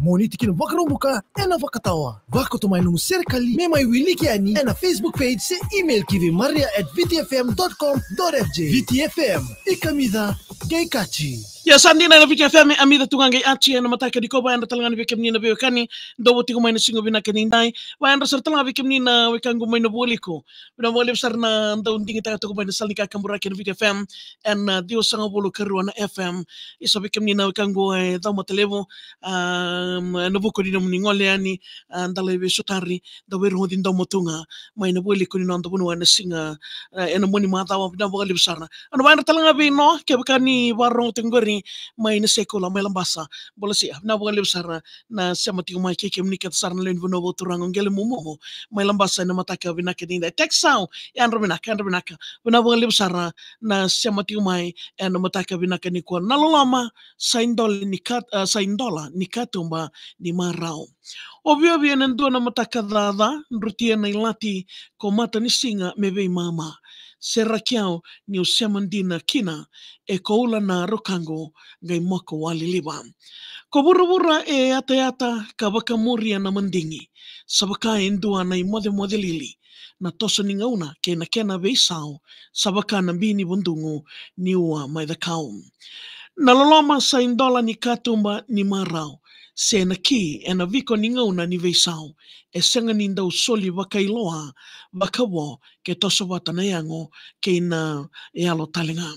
moniti kina wakarumbuka ena wakatawa. Wako tumai numu serikali mema iwiliki ani ena Facebook page se email kivi maria@vtfm.com.fj. VTFM ikamida geikachi. Ya sandina na VTFM amida tungange achi na mataka di ko ba anda talangan bikem ni na bekani do ti ko may singo bina kanindai wa anda sar talangan bikem ni na wikan gumay na boliko na bolib sar na ndaw ndingi ta ko ba na salika kambura ken VTFM en dio sanga bolo karuana FM isa bikem ni na wikan go daw matelevo na buko di na mningole ani andale be sotari da wer hodin daw motunga may na boliko ni ndo buno na singa en moni mata wa na bolib sar ano ba anda talangan bi no ke bakani warong tenggori may na sekolah may lambasa bola siya na bukan lebih na siya mati umay keke mnikat sar na len vuno boturang ngel mumo may lambasa na mataka binaka dinda texao yan robinaka na bukan lebih na siya mati umay na mataka binaka ni ko nalolama sa indola nikatumba ni marao obvio nando na mataka dada rutia na ilati ko mata ni singa mebe mama serakiao ni usiamandina kina e koula na rokango ngai moko wali liba. Ko bura e ata ka baka muria na mandingi. Sabaka endua na imode lili. Na toso ni ngauna kena beisao. Sabaka na bini bundungu ni ua mai da kaum. Naloloma sa indola ni katumba ni marau. Se na ki e na viko ni ngauna ni beisao. E senga ni ndau soli waka iloa wakawo ke toso wata na yango ke na e alo talinga.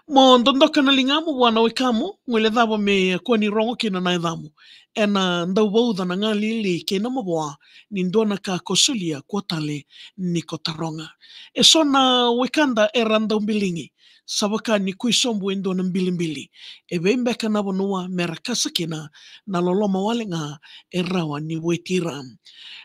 Mo ndondoka na lingamu wana wikamu ngwele dhabo me kwa ni rongo kina na edhamu. Ena ndau wauda na nga lili ke na mabwa ni ndona ka kosulia kwa tale ni kotaronga. E so na wikanda e randa umbilingi. Sabaka ni kuisombu endo na mbili. E bembeka na bonua merakasa kina na loloma wale nga e rawa ni wetira.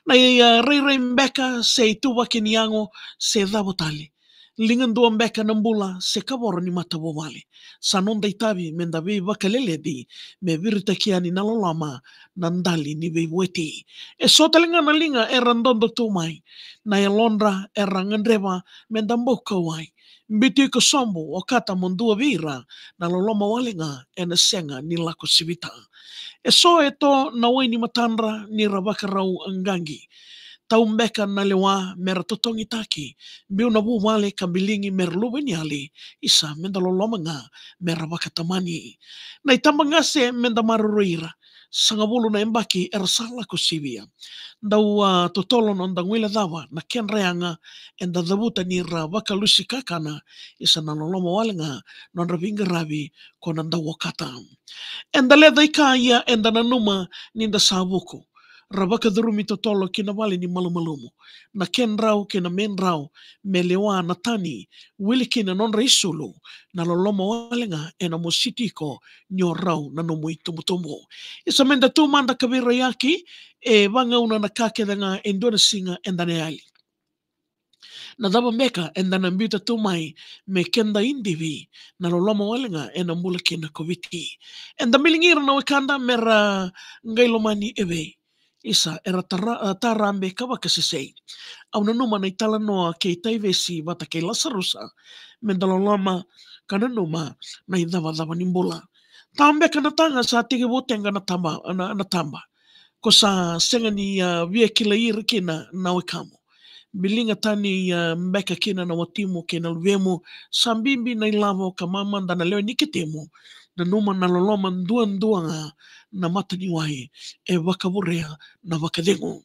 Na rei mbeka se ituwa kini yango se dhabo tali. Lingan dua mbeka nambula se kaboro ni matabo wale. Sanon daitabi mendabi wakalele di me virita kiani na loloma nandali ni weti. E so talinga na linga e randondo tumai. Na elondra e rangandreba mendamboka wai. Mbiti ko sombo o kata mondua vira na loloma wale nga e na senga ni lako sivita. E so eto na wai ni matandra ni rabaka rau angangi. Tau mbeka na lewa mera totongi taki. Biu na bu wale kambilingi mera luwe ni ali. Isa menda loloma nga mera wakatamani. Na itamba ngase menda maruruira. Sangabulu na embaki erasala ko sibia. Ndau totolo no ndangwile dawa na kenreanga enda dabuta ni ra wakalusi kakana. Isa na loloma wale nga non rabinga rabi ko nanda wakata. Enda leda ikaya enda nanuma ninda sabuku. Rabaka durumi totolo kina wale ni malumalumu. Na ken rau kina men rau melewa na tani wili kina non reisulu na loloma wale nga ena mositiko nyo rau na nomu itumutumu. Isa menda tu manda kabira yaki e wanga una na kake nga endona singa endane ali. Na daba meka endana mbita tumai me kenda indivi na loloma wale nga ena mula kina koviti. Enda milingira na wakanda mera ngailomani ewe. Isa era tarambe kawa kasisei. Au na numa na itala noa ke taivesi wata ke lasarusa. Mendalolama kana numa na idava nimbula. Tambe kana tanga sa tigi butenga na tamba. Ko sa senga ni via kila iri kina na wikamu. Bilinga tani mbeka kina na watimu kina lwemu. Sambimbi na ilavo kamamanda na leo nikitemu. Na numa na loloma ndua nga na mata ni wahi e wakaburea na wakadengu.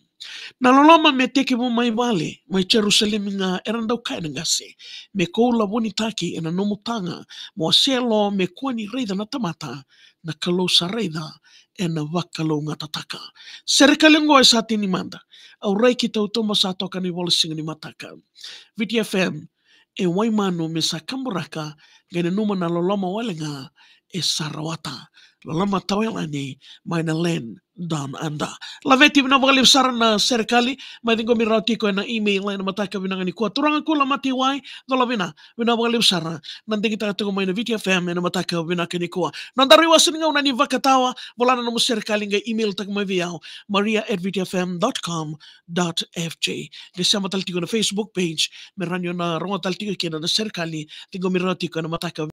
Na loloma me teke mo mai wale, mai Jerusalem nga erandau kaina ngase. Me koula boni taki e na nomutanga, mo selo me kuani reida na tamata, na kalosa reida e na wakalo ngatataka. Serikali ngoe sa tini manda, au rei ki tau toma sa toka ni wala singa ni mataka. VTFM e waimano me sa kamburaka, gane numa na loloma wale nga, e Sarawata. Lolama tawela ni may na len down under. Laveti na mga libsara na serikali, may tingko mirauti ko na email na mataka binangan ni kuwa. Turangan ko lang matiway, dolabina, mga libsara, nandang kita ito may na VTFM na mataka binangan ni kuwa. Nandariwasan nga na ni Vakatawa, wala na mo serikali nga email tag may viyaw, maria@vtfm.com.fj. Kasi matalti ko na Facebook page, meron yun na rongatalti ko kina na serikali, tingko mirauti ko na mataka